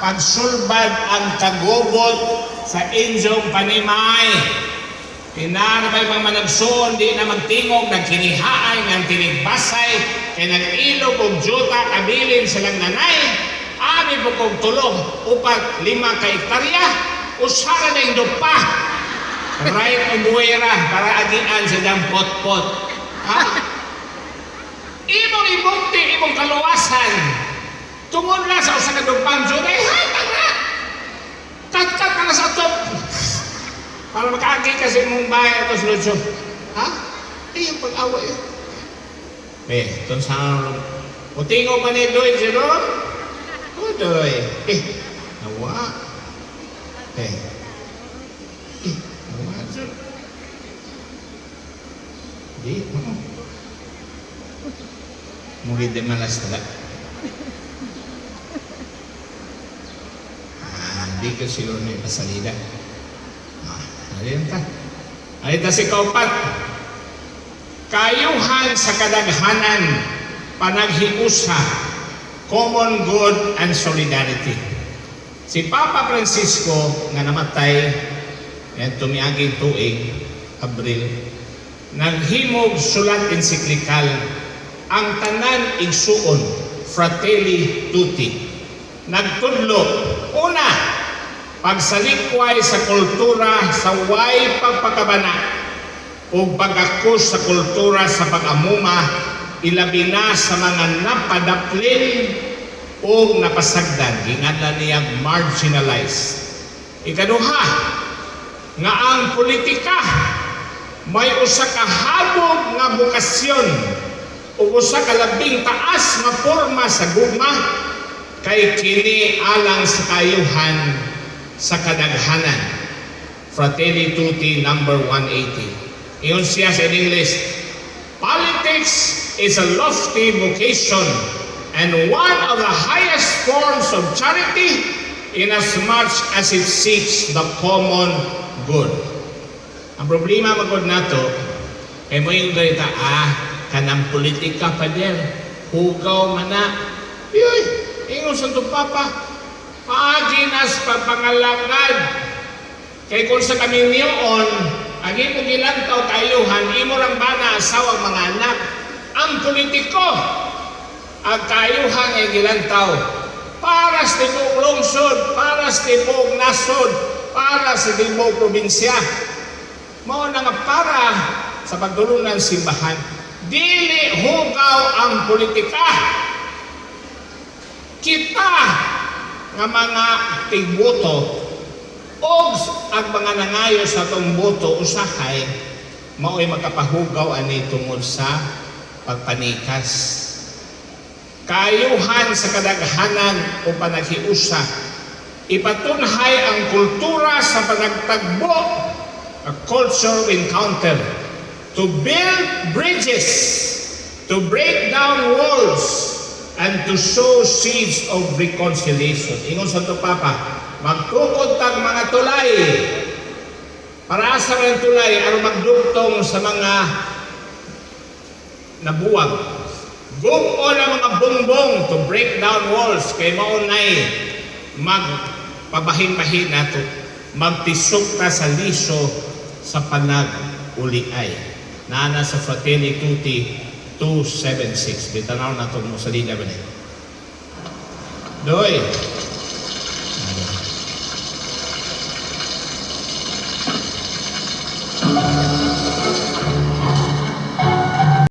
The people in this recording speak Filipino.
pagsulbad ang kagubot sa inyong panimay. Tinarabay mga managsuon, di na magtingog, nagkinihaay, ng tinigbasay, kay nag-ilog og juta, kabilin silang nanay, ami po kong tulong, upat 5 ka hektarya, usara na yung dupa. Right o buwera, para agian silang pot-pot. Ha? Imong ibunti, imong kaluwasan, tungod na sa usa ka dupang juta, hatag na! Kat-kat ka na sa top! Para makaagi kasi mong bahay at sulod. Ha? Yung pag-away. Itong sa utingo pa ni Doy, sino? O Doy. Nawa. Nawa, sir. Di, mungkin di malas tala. Di ka siguro na ipasalida. Alita si kaupat, kayuhan sa kadaghanan, panaghiusa, common good and solidarity. Si Papa Francisco nga namatay yan tumiaging tuig, Abril, naghimog sulat ensiklikal ang tanan igsuon, Fratelli Tutti. Nagtudlo, una, pagsalikway sa kultura sa way pagpakabana o pag-akus sa kultura sa pag-amuma, ilabi na sa mga napadaplin o napasagdan, gingadla niya marginalized. Ikaduha, nga ang politika may usa ka habog nga bukasyon o usa ka labing taas nga porma sa gugma, kay kini alang sa kayuhan sa kadaghanan. Fratelli Tutti number 180. Iyon siya sa English, politics is a lofty vocation and one of the highest forms of charity in as much as it seeks the common good. Ang problema magod nato kay mo yung ganita, kanang politika pa din, hugaw man na, ingon sa itong Papa, paaginas pagpangalangad. Kay kung sa kami niyon, agi mo gilantaw kayuhan, imo lang ba na asawang mga anak? Ang politiko, ang kayuhan ay gilantaw para sa tibok lungsod, para sa tibok nasod, para sa tibok probinsya. Mao na nga para sa pagdulungan simbahan. Dili hugaw ang politika. Kita nga mga tigboto o ang mga nangayo sa itong boto usahay mao'y makapahugaw ani tungod sa pagpanikas. Kayuhan sa kadaghanan o panaghiusa, ipatunhay ang kultura sa panagtagbo, a culture of encounter, to build bridges, to break down walls, and to sow seeds of reconciliation. Ingon sa ito, Papa, magtukod tag mga tulay. Para sa mga tulay, ang magdugtong sa mga nabuwag. Gumon ang mga bongbong to break down walls. Kay maunay, magpabahin-bahin nato. Magtisok ka sa liso sa panag-uliay. Nana sa Fratelli Tutti 276. Bitanaw na ito mo sa linya ba niya. Doy.